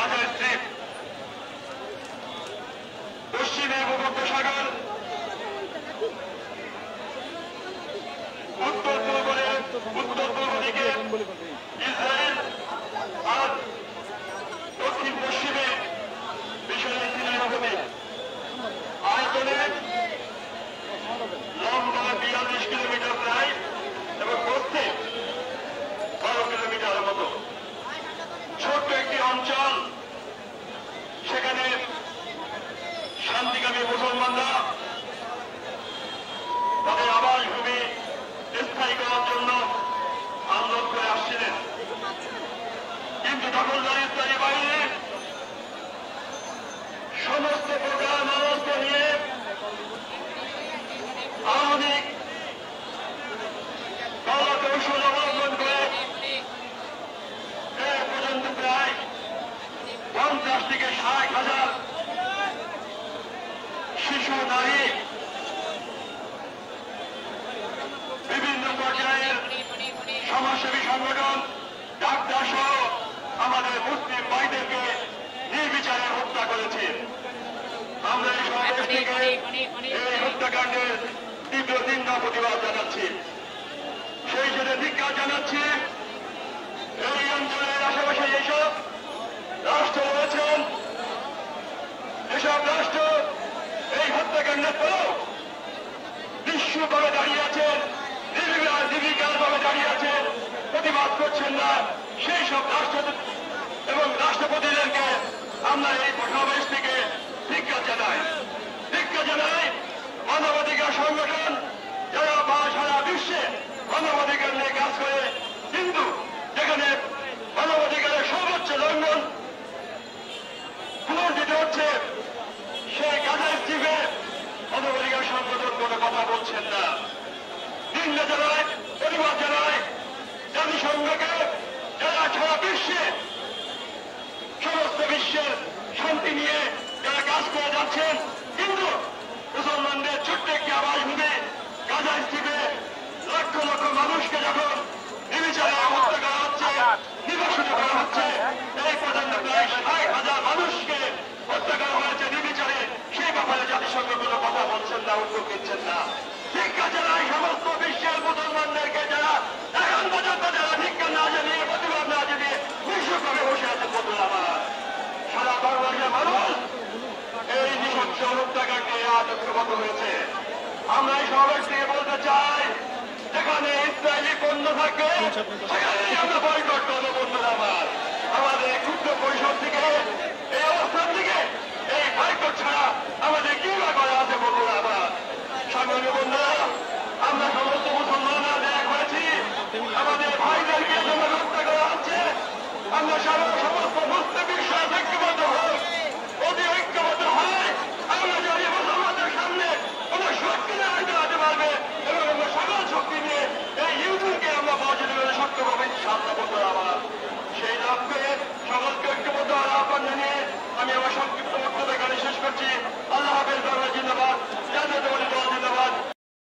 Gaza strip, পশ্চিমে ভূমধ্যসাগর, উত্তর পূর্ব দিকে ইসরায়েল, আর দক্ষিণ পশ্চিমে মিশরের সিনাই উপদ্বীপ। আয়তনে লম্বা 42 কিলোমিটার প্রায় এবং প্রস্থে 12 কিলোমিটারের মতো। ছোট্ট একটি অঞ্চল, সেখানে শান্তিকামী মুসলমানরা তাদের আবাসভূমি স্থায়ী করার জন্য আন্দোলন করে আসছিলেন। কিন্তু দখলদার ইসরায়েলি বাহিনী সমস্ত প্রকার মানুষকে নিয়ে আধুনিক কলা কৌশল অবলম্বন করে এ পর্যন্ত প্রায় 50 থেকে 60,000 শিশু, নারী, বিভিন্ন পর্যায়ের সমাজসেবী সংগঠন, ডাক্তার সহ আমাদের মুসলিম ভাইদেরকে নির্বিচারে হত্যা করেছে। আমরা এই সমাবেশ থেকে এই হত্যাকাণ্ডের তীব্র নিন্দা প্রতিবাদ জানাচ্ছি। সেই সাথে ধিক্কার জানাচ্ছি এই অঞ্চলের আশেপাশে যেসব রাষ্ট্র রয়েছেন, যেসব রাষ্ট্র এই হত্যাকাণ্ডের পরেও নিঃস্বভাবে দাঁড়িয়ে আছেন, নির্বিকারভাবে দাঁড়িয়ে আছেন, প্রতিবাদ করছেন না, সেই সব রাষ্ট্র এবং রাষ্ট্রপতিদেরকে আমরা এই সমাবেশ থেকে ধিক্কার জানাই। ধিক্কার জানাই মানবাধিকার সংগঠন যারা সারা বিশ্বে মানবাধিকার নিয়ে কাজ করে, কিন্তু যেখানে মানবাধিকারের সর্বোচ্চ লঙ্ঘন পুনর্জিত হচ্ছে, সেই গাজা স্ট্রিপে মানবাধিকার সংগঠন কোনো কথা বলছেন না। নিন্দা জানায়, প্রতিবাদ জানায় জাতিসংঘকে, যারা সারা বিশ্বে সমস্ত বিশ্বের শান্তি নিয়ে যারা কাজ করে যাচ্ছেন, কিন্তু মুসলমানদের ছোট্ট একটি আবাসভূমি গাজা স্ট্রিপে লক্ষ লক্ষ মানুষকে যখন নির্বিচারে হত্যা করা হচ্ছে, নির্বাসিত করা হচ্ছে, এই পর্যন্ত প্রায় 60,000 মানুষকে হত্যা করা হয়েছে নির্বিচারে, সেই ব্যাপারে জাতিসংঘ কোনো কথা বলছেন না, উদ্যোগ নিচ্ছেন না। ধিক্কার জানাই সমস্ত বিশ্বের মুসলমানদেরকে যারা এখন পর্যন্ত যারা ধিক্কার না জানিয়ে, প্রতিবাদ না জানিয়ে নিঃস্বভাবে বসে আছেন। বন্ধুরা আমার, সারা বাংলাদেশের মানুষ এই নৃশংস হত্যাকাণ্ডে আজ ঐক্যবদ্ধ হয়েছে। আমরা এই সমাবেশ থেকে বলতে চাই, যেখানে ইসরায়েলি পণ্য থাকবে সেখানেই আমরা